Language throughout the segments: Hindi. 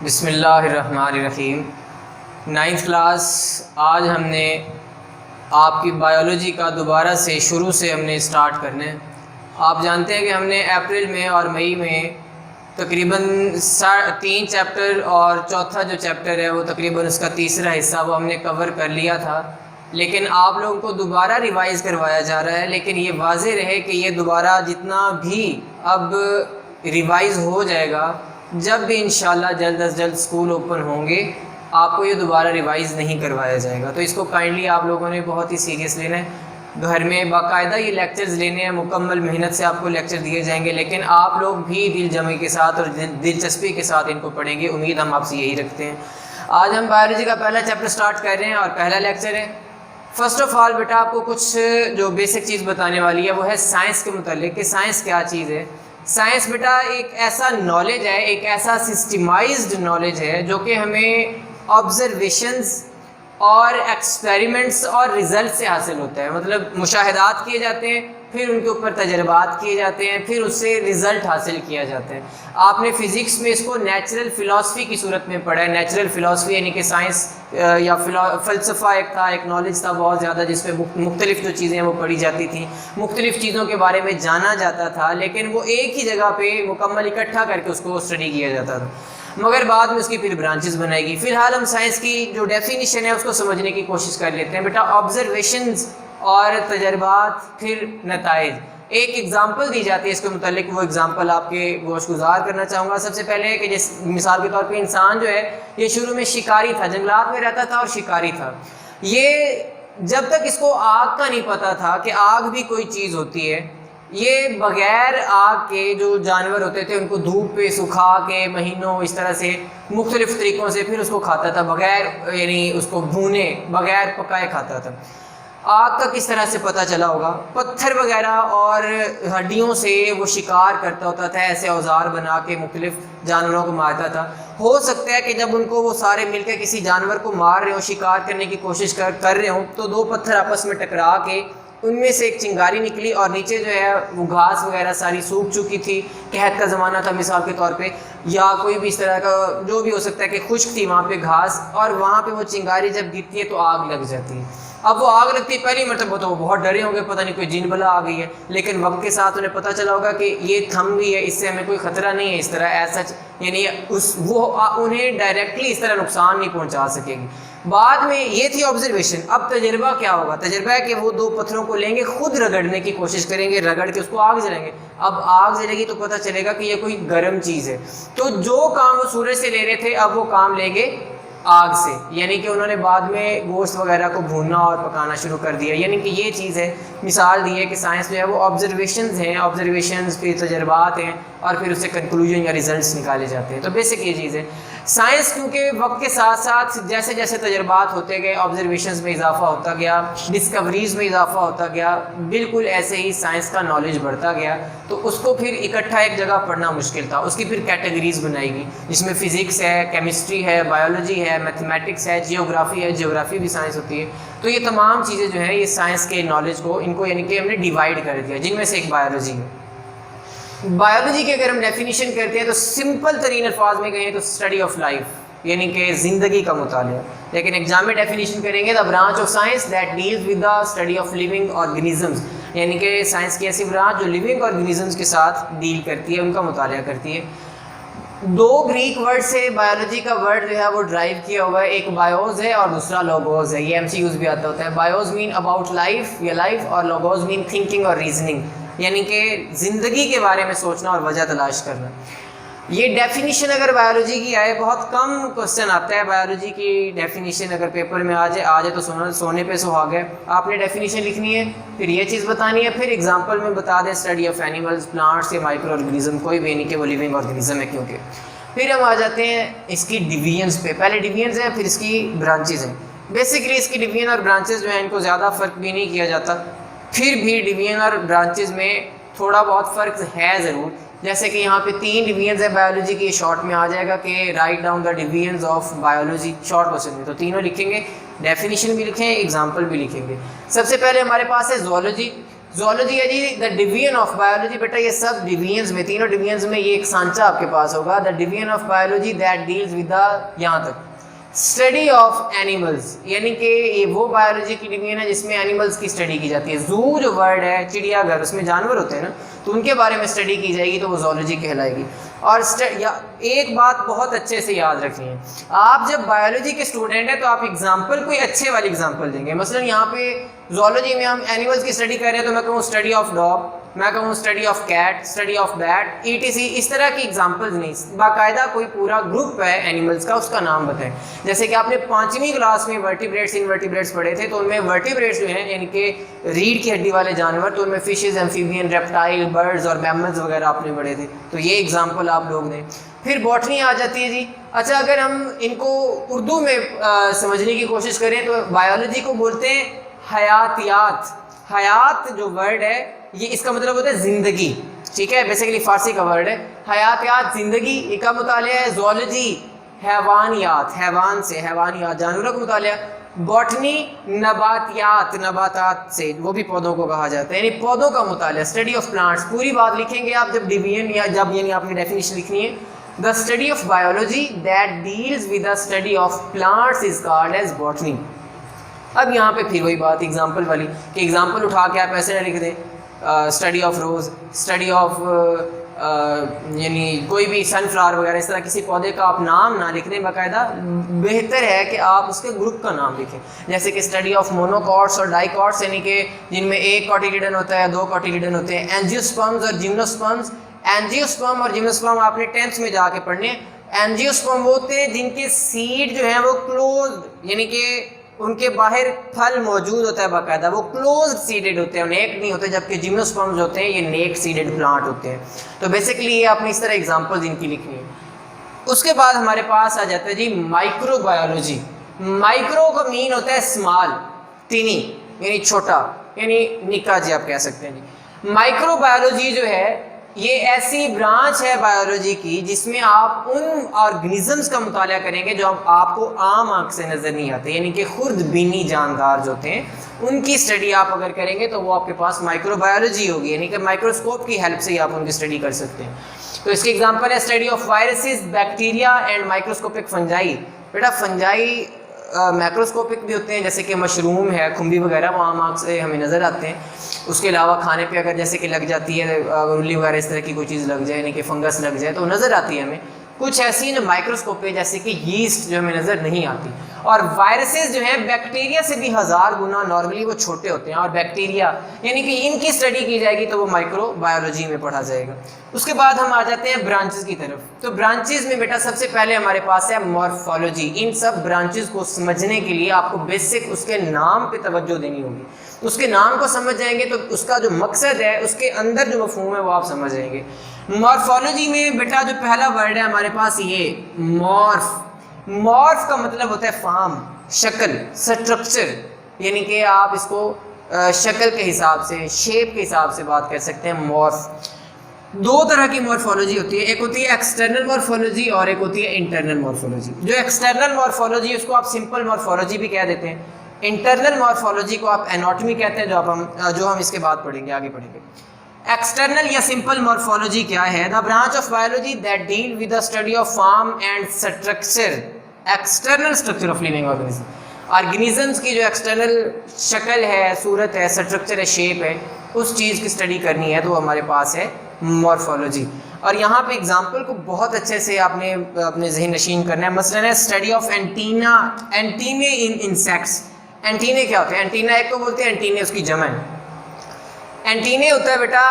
बिस्मिल्लाहिर्रहमानिर्रहीम। नाइन्थ क्लास आज हमने आपकी बायोलॉजी का दोबारा से शुरू से हमने स्टार्ट करना है। आप जानते हैं कि हमने अप्रैल में और मई में तकरीबन 3 चैप्टर और चौथा जो चैप्टर है वो तकरीबन उसका तीसरा हिस्सा वो हमने कवर कर लिया था, लेकिन आप लोगों को दोबारा रिवाइज़ करवाया जा रहा है। लेकिन ये वाज़ेह रहे कि ये दोबारा जितना भी अब रिवाइज़ हो जाएगा, जब भी इंशाल्लाह जल्द अज जल्द स्कूल ओपन होंगे आपको ये दोबारा रिवाइज़ नहीं करवाया जाएगा। तो इसको काइंडली आप लोगों ने बहुत ही सीरियस लेना है। घर में बाकायदा ये लेक्चर्स लेने हैं, मुकम्मल मेहनत से आपको लेक्चर दिए जाएंगे, लेकिन आप लोग भी दिल जमे के साथ और दिलचस्पी के साथ इनको पढ़ेंगे। उम्मीद हम आपसे यही रखते हैं। आज हम बायोलॉजी का पहला चैप्टर स्टार्ट कर रहे हैं और पहला लेक्चर है। फ़र्स्ट ऑफ़ ऑल बेटा आपको कुछ जो बेसिक चीज़ बताने वाली है वो है साइंस के मुतालिक कि साइंस क्या चीज़ है। साइंस बेटा एक ऐसा नॉलेज है, एक ऐसा सिस्टमाइज्ड नॉलेज है जो कि हमें ऑब्जर्वेशंस और एक्सपेरिमेंट्स और रिज़ल्ट से हासिल होता है। मतलब मुशाहिदात किए जाते हैं, फिर उनके ऊपर तजर्बात किए जाते हैं, फिर उससे रिज़ल्ट हासिल किया जाता है। आपने फ़िज़िक्स में इसको नेचुरल फ़िलासफ़ी की सूरत में पढ़ा है। नेचुरल फ़िलासफ़ी यानी कि साइंस या फ़लसफ़ा एक था, एक नॉलेज था बहुत ज़्यादा, जिसमें मुख्तलिफ़ जो चीज़ें हैं वो पढ़ी जाती थी, मुख्तलिफ़ चीज़ों के बारे में जाना जाता था, लेकिन वो एक ही जगह पर मुकम्मल इकट्ठा करके उसको स्टडी किया जाता था। मगर बाद में उसकी फिर ब्रांचेस बनाएगी। फ़िलहाल हम साइंस की जो डेफिनेशन है उसको समझने की कोशिश कर लेते हैं। बेटा ऑब्जर्वेशंस और तजर्बात फिर नताइज, एक एग्जांपल दी जाती है इसके मुतालिक, वो एग्जांपल आपके गोशगुजार करना चाहूँगा। सबसे पहले कि जिस मिसाल के तौर पे इंसान जो है ये शुरू में शिकारी था, जंगलात में रहता था और शिकारी था। ये जब तक इसको आग का नहीं पता था कि आग भी कोई चीज़ होती है, ये बग़ैर आग के जो जानवर होते थे उनको धूप पे सुखा के महीनों इस तरह से मुख्तलिफ़ तरीक़ों से फिर उसको खाता था, बग़ैर यानी उसको भूने बग़ैर पकाए खाता था। आग का किस तरह से पता चला होगा? पत्थर वगैरह और हड्डियों से वो शिकार करता होता था, ऐसे औजार बना के मुख्तलिफ़ जानवरों को मारता था। हो सकता है कि जब उनको वो सारे मिलकर किसी जानवर को मार रहे हो, शिकार करने की कोशिश कर रहे हो, तो दो पत्थर आपस में टकरा के उनमें से एक चिंगारी निकली और नीचे जो है वो घास वगैरह सारी सूख चुकी थी। कहत का ज़माना था मिसाल के तौर पे, या कोई भी इस तरह का जो भी हो सकता है कि खुश्क थी वहाँ पे घास, और वहाँ पे वो चिंगारी जब गिरती है तो आग लग जाती है। अब वो आग लगती है, पहली मरतबा तो वो बहुत डरे होंगे, पता नहीं कोई जिन बला आ गई है, लेकिन वक्त के साथ उन्हें पता चला होगा कि ये थम गई है, इससे हमें कोई ख़तरा नहीं है। इस तरह ऐसा यानी उन्हें डायरेक्टली इस तरह नुकसान नहीं पहुँचा सकेगी। बाद में ये थी ऑब्जर्वेशन। अब तजर्बा क्या होगा? तजर्बा है कि वो दो पत्थरों को लेंगे, खुद रगड़ने की कोशिश करेंगे, रगड़ के उसको आग जलाएंगे। अब आग जलेगी तो पता चलेगा कि ये कोई गर्म चीज़ है। तो जो काम वो सूरज से ले रहे थे अब वो काम लेंगे आग से, यानी कि उन्होंने बाद में गोश्त वगैरह को भूनना और पकाना शुरू कर दिया। यानी कि ये चीज़ है, मिसाल दी है कि साइंस जो है वो ऑब्जर्वेशंस हैं, ऑब्जर्वेशंस फिर तजर्बात हैं और फिर उससे कंक्लूजन या रिजल्ट्स निकाले जाते हैं। तो बेसिक ये चीज़ है। साइंस क्योंकि वक्त के साथ साथ जैसे जैसे तजर्बात होते गए, ऑब्जर्वेशंस में इजाफा होता गया, डिस्कवरीज़ में इजाफा होता गया, बिल्कुल ऐसे ही साइंस का नॉलेज बढ़ता गया। तो उसको फिर इकट्ठा एक जगह पढ़ना मुश्किल था। उसकी फिर कैटेगरीज बनाएगी, जिसमें फ़िज़िक्स है, केमिस्ट्री है, बायोलॉजी है, मैथमेटिक्स है, जियोग्राफी है, जियोग्राफी भी साइंस होती है। तो ये तमाम चीज़ें जो हैं ये साइंस के नॉलेज को इनको यानी कि हमने डिवाइड कर दिया, जिनमें से एक बायोलॉजी है। बायोलॉजी की अगर हम डेफिनेशन करते हैं तो सिंपल तरीन अल्फाज में कहें तो स्टडी ऑफ लाइफ, यानी कि ज़िंदगी का मुतालिया। लेकिन एग्जाम में डेफिनेशन करेंगे the branch of science that deals with the study of living organisms, यानी कि साइंस की ऐसी ब्रांच जो लिविंग ऑर्गेनिजम्स के साथ डील करती है, उनका मुतालिया करती है। दो ग्रीक वर्ड से बायोलॉजी का वर्ड जो है वो ड्राइव किया हुआ है, एक बायोज है और दूसरा लोगोज है। ये MCQs भी आता होता है। बायोज मीन अबाउट लाइफ या लाइफ, और लोगोज मीन थिंकिंग और रीजनिंग, यानी कि ज़िंदगी के बारे में सोचना और वजह तलाश करना। ये डेफिनेशन अगर बायोलॉजी की आए, बहुत कम क्वेश्चन आता है बायोलॉजी की डेफिनेशन अगर पेपर में आ जाए तो सोने पे सुहागा है। आपने डेफिनेशन लिखनी है, फिर ये चीज़ बतानी है, फिर एग्जांपल में बता दें स्टडी ऑफ एनिमल्स, प्लांट्स या माइक्रो ऑर्गेनिज्म, कोई भी नहीं कि वो लिविंग ऑर्गेनिज्म है। क्योंकि फिर हम आ जाते हैं इसकी डिवीजन्स पे। पहले डिवीजन्स हैं, फिर इसकी ब्रांचेज़ हैं। बेसिकली इसकी डिवीजन और ब्रांचेज़ जो हैं इनको ज़्यादा फ़र्क भी नहीं किया जाता, फिर भी डिवीजन और ब्रांचेज़ में थोड़ा बहुत फ़र्क है ज़रूर। जैसे कि यहाँ पे 3 डिवीजन्स है बायोलॉजी की, शॉर्ट में आ जाएगा कि write down the divisions of biology, short question में तो तीनों लिखेंगे, डेफिनेशन भी लिखेंगे, एग्जांपल भी लिखेंगे। सबसे पहले हमारे पास है ज़ूलॉजी। ज़ूलॉजी है जी द डिवीजन ऑफ बायोलॉजी। बेटा ये सब डिवीजन्स में, तीनों डिवीजन्स में ये एक सांचा आपके पास होगा, the division of biology that deals with the, यहाँ तक स्टडी ऑफ एनिमल्स, यानी कि ये वो बायोलॉजी की डिवीजन है जिसमें एनिमल्स की स्टडी की जाती है। जू जो वर्ड है, चिड़ियाघर, उसमें जानवर होते हैं ना, तो उनके बारे में स्टडी की जाएगी तो वो ज़ूलॉजी कहलाएगी। और एक बात बहुत अच्छे से याद रखनी है, आप जब बायोलॉजी के स्टूडेंट हैं तो आप एग्जाम्पल कोई अच्छे वाली एग्जाम्पल देंगे। मसलन यहाँ पे ज़ूलॉजी में हम एनिमल्स की स्टडी कर रहे हैं तो मैं कहूँ स्टडी ऑफ डॉग, मैं कहूँ study of cat, study of bat, ETC, इस तरह की एग्जाम्पल्स नहीं, बाकायदा कोई पूरा ग्रुप है एनिमल्स का, उसका नाम बताएं। जैसे कि आपने 5वीं क्लास में वर्टिब्रेट्स इनवर्टिब्रेट्स पढ़े थे, तो उनमें वर्टिब्रेट्स जो हैं यानी कि रीढ़ की हड्डी वाले जानवर, तो उनमें फिशेज, एम्फीबियन, रेप्टाइल, बर्ड्स और मैमल्स वगैरह आपने पढ़े थे, तो ये एग्जाम्पल आप लोग दें। फिर बॉटनी आ जाती है जी। अच्छा, अगर हम इनको उर्दू में समझने की कोशिश करें तो बायोलॉजी को बोलते हैं हयातियात। हयात जो वर्ड है ये इसका मतलब होता है ज़िंदगी, ठीक है, बेसिकली फ़ारसी का वर्ड है। हयातियात ज़िंदगी, इसका मुतालिया है। ज़ूलॉजी हैवानियात, हैवान से, हैवानियात जानवरों का मुतालिया। बॉटनी नबातियात, नबातात से, वो भी पौधों को कहा जाता है, यानी पौधों का मुतालिया, स्टडी ऑफ प्लांट्स। पूरी बात लिखेंगे आप जब डिवीजन या जब यानी आपने डेफिनेशन लिखनी है, the study of biology that deals with the study of plants is called as botany. अब यहाँ पे फिर वही बात एग्जाम्पल वाली कि एग्जाम्पल उठा के आप ऐसे ना लिख दें study of rose, study of यानी कोई भी सनफ्लावर वगैरह, इस तरह किसी पौधे का आप नाम ना लिख दें, बाकायदा बेहतर है कि आप उसके ग्रुप का नाम लिखें। जैसे कि स्टडी ऑफ मोनोकॉट्स और डाइकॉट्स, यानी कि जिनमें एक कॉटिलिडन होता है, 2 कॉटिलिडन होते हैं। एंजियोस्पर्म्स और जिम्नोस्पर्म्स, एंजियोस्पर्म और जिम्नोस्पर्म आपने 10th में जाके पढ़ने। एंजियोस्पर्म वो होते हैं जिनके सीड जो है वो क्लोज, यानी कि उनके बाहर फल मौजूद होता है बाकायदा, वो क्लोज सीडेड होते हैं, नेक नहीं होते, जबकि जिम्नोस्पर्म्स होते हैं ये नेक सीडेड प्लांट होते हैं। तो बेसिकली ये आपने इस तरह एग्जांपल्स इनकी लिखनी है। उसके बाद हमारे पास आ जाता है जी माइक्रोबायोलॉजी। माइक्रो का मीन होता है स्मॉल, तिनी, यानी छोटा, यानी निक्का जी आप कह सकते हैं जी। माइक्रोबायोलॉजी जो है ये ऐसी ब्रांच है बायोलॉजी की जिसमें आप उन ऑर्गेनिजम्स का मुताला करेंगे जो आपको आम आंख से नज़र नहीं आते, यानी कि खुर्दबीनी जानदार जो होते हैं उनकी स्टडी आप अगर करेंगे तो वो आपके पास माइक्रोबायोलॉजी होगी, यानी कि माइक्रोस्कोप की हेल्प से ही आप उनकी स्टडी कर सकते हैं। तो इसके एग्जांपल है study of viruses, bacteria and microscopic fungi. बेटा फंजाई माइक्रोस्कोपिक भी होते हैं, जैसे कि मशरूम है, खुम्बी वगैरह, वो आम आँख से हमें नज़र आते हैं। उसके अलावा खाने पे अगर जैसे कि लग जाती है उल्ली वगैरह, इस तरह की कोई चीज़ लग जाए, यानी कि फंगस लग जाए तो नज़र आती है हमें। कुछ ऐसी ना माइक्रोस्कोप पे जैसे कि यीस्ट जो हमें नज़र नहीं आती। और वायरसेस जो हैं बैक्टीरिया से भी 1000 गुना नॉर्मली वो छोटे होते हैं, और बैक्टीरिया यानी कि इनकी स्टडी की जाएगी तो वो माइक्रोबायोलॉजी में पढ़ा जाएगा। उसके बाद हम आ जाते हैं ब्रांचेस की तरफ। तो ब्रांचेस में बेटा सबसे पहले हमारे पास है मॉर्फोलॉजी। इन सब ब्रांचेस को समझने के लिए आपको बेसिक उसके नाम पे तवज्जो देनी होगी। उसके नाम को समझ जाएंगे तो उसका जो मकसद है, उसके अंदर जो मफहूम है वो आप समझ जाएंगे। मॉर्फोलॉजी में बेटा जो पहला वर्ड है हमारे पास ये मॉर्फ। मॉर्फ का मतलब होता है फॉर्म, शक्ल, स्ट्रक्चर, यानी कि आप इसको शक्ल के हिसाब से, शेप के हिसाब से बात कर सकते हैं। मॉर्फ दो तरह की मॉर्फोलॉजी होती है, एक होती है एक्सटर्नल मॉर्फोलॉजी और एक होती है इंटरनल मॉर्फोलॉजी। जो एक्सटर्नल मॉर्फोलॉजी उसको आप सिंपल मॉर्फोलॉजी भी कह देते हैं। इंटरनल मॉर्फोलॉजी को आप एनाटॉमी कहते हैं, जो हम इसके बाद पढ़ेंगे, आगे पढ़ेंगे। एक्सटर्नल या सिंपल मॉर्फोलॉजी क्या है? The branch of biology that deal with the study of form and structure, external structure of living organism. Organisms की जो एक्सटर्नल शक्ल है, सूरत है, स्ट्रक्चर है, शेप है, उस चीज़ की स्टडी करनी है तो हमारे पास है मॉर्फोलॉजी। और यहाँ पे एग्जाम्पल को बहुत अच्छे से आपने अपने ज़हन नशीन करना है। मसलन है study of antenna, antennae in insects. Antennae क्या होते हैं? एंटीना एक को बोलते हैं, एंटीने उसकी जमा है। एंटीने होता है बेटा,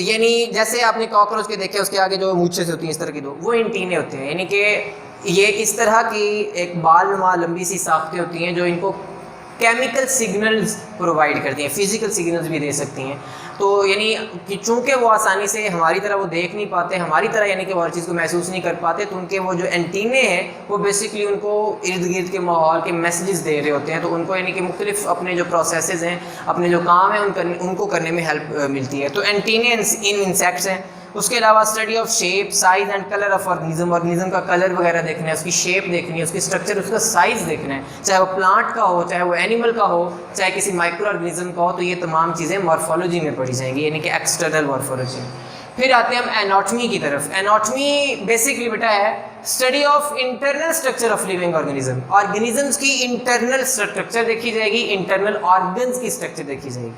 यानी जैसे आपने कॉकरोच के देखे उसके आगे जो मूछें होती हैं इस तरह की, दो वो एंटीने होते हैं, यानी कि ये इस तरह की एक बाल नुमा लंबी सी साख्तें होती हैं जो इनको केमिकल सिग्नल्स प्रोवाइड करती हैं, फिजिकल सिग्नल्स भी दे सकती हैं। तो यानी कि चूँकि वो आसानी से हमारी तरह वो देख नहीं पाते, हमारी तरह यानी कि वो हर चीज़ को महसूस नहीं कर पाते, तो उनके वो जो एंटीने हैं वो बेसिकली उनको इर्द गिर्द के माहौल के मैसेजेस दे रहे होते हैं। तो उनको यानी कि मुख्तलिफ अपने जो प्रोसेसेस हैं, अपने जो काम हैं उनको करने में हेल्प मिलती है। तो एंटीने इन इंसेक्ट्स हैं। उसके अलावा study of shape, size and colour of organism, organism का कलर वगैरह देखना है, उसकी शेप देखनी है, उसकी स्ट्रक्चर, उसका साइज देखना है, चाहे वो प्लांट का हो, चाहे वो एनिमल का हो, चाहे किसी माइक्रो ऑर्गेनिज्म का हो, तो ये तमाम चीज़ें मॉर्फोलॉजी में पढ़ी जाएंगी, यानी कि एक्सटर्नल मॉर्फोलॉजी। फिर आते हैं हम एनाटॉमी की तरफ। एनाटॉमी बेसिकली बेटा है study of internal structure of living organism. Organisms की इंटरनल स्ट्रक्चर देखी जाएगी, इंटरनल ऑर्गन्स की स्ट्रक्चर देखी जाएगी।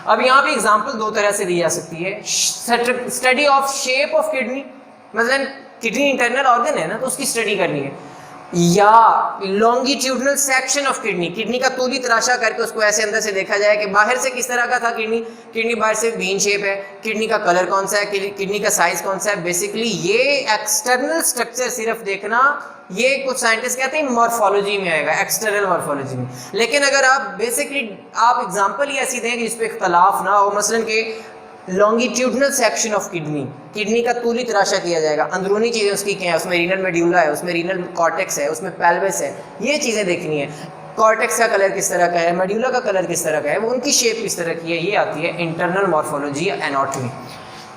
अब यहाँ पे एग्जांपल दो तरह से दी जा सकती है। Study of shape of kidney, मतलब किडनी इंटरनल ऑर्गन है ना, तो उसकी स्टडी करनी है, या longitudinal section of kidney, kidney का तूली तराशा करके उसको ऐसे अंदर से देखा जाए कि बाहर से किस तरह का था किडनी, किडनी बाहर से बीन शेप है, किडनी का कलर कौन सा है, किडनी का साइज कौन सा है। बेसिकली ये एक्सटर्नल स्ट्रक्चर सिर्फ देखना, ये कुछ साइंटिस्ट कहते हैं मॉर्फोलॉजी में आएगा, एक्सटर्नल मॉर्फोलॉजी में। लेकिन अगर आप बेसिकली आप एग्जांपल ही ऐसी दें जिस पे इख्तलाफ ना हो, मसलन के longitudinal section of kidney, kidney का तूली तराशा किया जाएगा, अंदरूनी चीज़ें उसकी क्या है, उसमें रीनल मेड्यूला है, उसमें रीनल कॉर्टेक्स है, उसमें पेल्विस है, ये चीज़ें देखनी है। कॉर्टेक्स का कलर किस तरह का है, मेड्यूला का कलर किस तरह का है, वो उनकी शेप किस तरह की है, ये आती है इंटरनल मॉर्फोलॉजी या एनाटॉमी।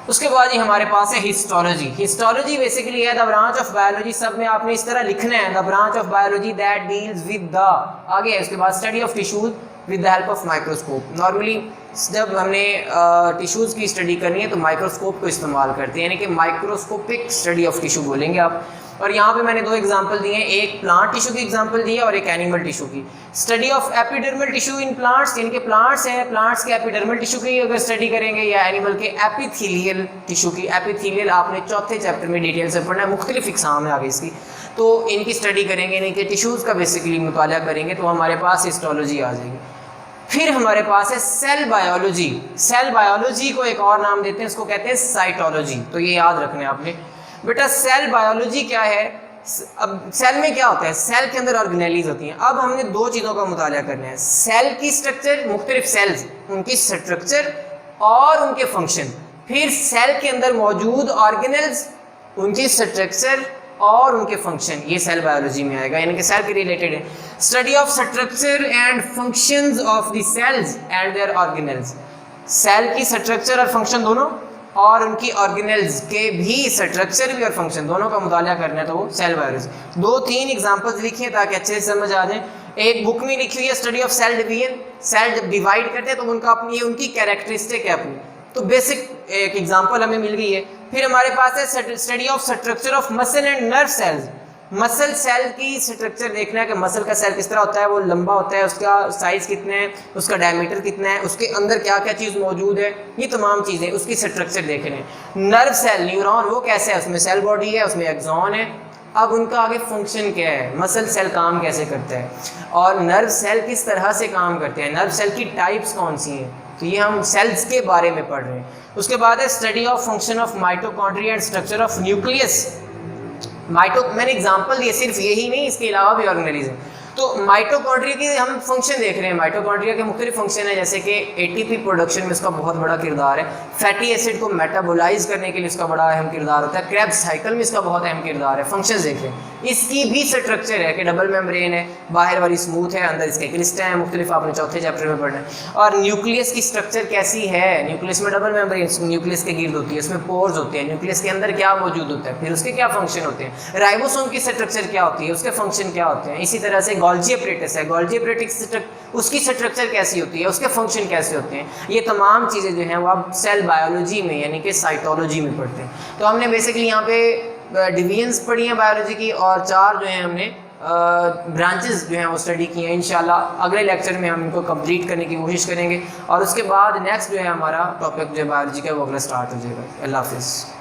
उसके बाद ही हमारे पास है हिस्टोलॉजी। हिस्टोलॉजी बेसिकली है द ब्रांच ऑफ बायोलॉजी, सब में आपने इस तरह लिखना है, the branch of biology that deals with the, आगे है उसके बाद study of tissues with the help of microscope. Normally जब हमने टिश्यूज़ की स्टडी करनी है तो माइक्रोस्कोप को इस्तेमाल करते हैं, यानी कि माइक्रोस्कोपिक स्टडी ऑफ टिश्यू बोलेंगे आप। और यहाँ पे मैंने दो एग्जांपल दिए हैं, एक प्लांट टिश्यू की एग्जांपल दी है और एक एनिमल टिश्यू की। Study of epidermal tissue in plants, यानी कि प्लांट्स हैं, प्लांट्स के एपिडर्मल टिश्यू की अगर स्टडी करेंगे, या एनिमल के एपिथेलियल टिश्यू की। एपिथेलियल आपने चौथे चैप्टर में डिटेल से पढ़ना है, मुख्तलिफ इकसाम है आगे इसकी, तो इनकी स्टडी करेंगे, यानी कि टिश्यूज़ का बेसिकली मुताला करेंगे, तो हमारे पास हिस्टोलॉजी आ जाएगी। फिर हमारे पास है सेल बायोलॉजी। सेल बायोलॉजी को एक और नाम देते हैं, इसको कहते हैं साइटोलॉजी, तो ये याद रखना है आपने बेटा। सेल बायोलॉजी क्या है, अब सेल में क्या होता है, सेल के अंदर ऑर्गेनेलीज होती हैं। अब हमने दो चीज़ों का मुताला करना है, सेल की स्ट्रक्चर, मुख्तलिफ सेल्स, उनकी स्ट्रक्चर और उनके फंक्शन, फिर सेल के अंदर मौजूद ऑर्गेनेल्स, उनकी स्ट्रक्चर और उनके फंक्शन, ये सेल बायोलॉजी में आएगा, यानी कि सेल के रिलेटेड है। Study of structure and functions of the cells and their organelles, cell की स्ट्रक्चर और फंक्शन दोनों, और उनकी ऑर्गेनेल्स के भी स्ट्रक्चर भी और फंक्शन दोनों का मुताला करना है, तो वो सेल बायोलॉजी। दो तीन एग्जांपल्स लिखिए ताकि अच्छे से समझ आ जाए। एक बुक में लिखी हुई है study of cell division, cell जब डिवाइड करते हैं तो उनका अपनी उनकी कैरेक्टरिस्टिक है अपनी, तो बेसिक एक एग्जांपल हमें मिल गई है। फिर हमारे पास है study of structure of muscle and nerve cells. Muscle cell की स्ट्रक्चर देखना है कि मसल का सेल किस तरह होता है, वो लंबा होता है, उसका साइज कितना है, उसका डायमीटर कितना है, उसके अंदर क्या क्या चीज़ मौजूद है, ये तमाम चीज़ें उसकी स्ट्रक्चर देखने हैं। नर्व सेल, न्यूरॉन, वो कैसे है, उसमें सेल बॉडी है, उसमें एक्सॉन है, अब उनका आगे फंक्शन क्या है, मसल सेल काम कैसे करता है, और नर्व सेल किस तरह से काम करते हैं, नर्व सेल की टाइप्स कौन सी हैं, तो ये हम सेल्स के बारे में पढ़ रहे हैं। उसके बाद है study of function of mitochondria and structure of nucleus. मैंने एग्जांपल दिए, सिर्फ यही नहीं, इसके अलावा भी ऑर्गेनेलिज हैं। तो माइटोकॉन्ड्रिया के हम फंक्शन देख रहे हैं, माइटोकॉन्ड्रिया के मुख्तलिफ फंक्शन है, जैसे कि एटीपी प्रोडक्शन में इसका बहुत बड़ा किरदार है, फैटी एसिड को मेटाबोलाइज करने के लिए इसका बड़ा अहम किरदार होता है, क्रेब्स साइकिल में इसका बहुत अहम किरदार है। फंक्शन देख रहे हैं, इसकी भी स्ट्रक्चर है कि डबल मेम्ब्रेन है, बाहर वाली स्मूथ है, अंदर इसके क्रिस्टल हैं, मुख्तलिफ आपने चौथे चैप्टर में पढ़ना है। और न्यूक्लियस की स्ट्रक्चर कैसी है, न्यूक्लियस में डबल मेम्ब्रेन न्यूक्लियस के गिर्द होती है, उसमें पोर्स होते हैं, न्यूक्लियस के अंदर क्या मौजूद होता है, फिर उसके क्या फंक्शन होते हैं, राइबोसोम की स्ट्रक्चर क्या होती है, उसके फंक्शन क्या होते हैं। इसी तरह से गोल्जी अपरेटस है, गोल्जी अपरेटस उसकी स्ट्रक्चर कैसी होती है, उसके फंक्शन कैसे होते हैं, ये तमाम चीज़ें जो हैं वो आप सेल बायोलॉजी में यानी कि साइटोलॉजी में पढ़ते हैं। तो हमने बेसिकली यहाँ पे डिवीजन्स पढ़ी हैं बायोलॉजी की, और चार जो हैं हमने ब्रांचेस जो हैं वो स्टडी की हैं। इंशाल्लाह अगले लेक्चर में हम इनको कंप्लीट करने की कोशिश करेंगे, और उसके बाद नेक्स्ट जो है हमारा टॉपिक जो बायोलॉजी का वो अगला स्टार्ट हो जाएगा। अल्लाह हाफिज़।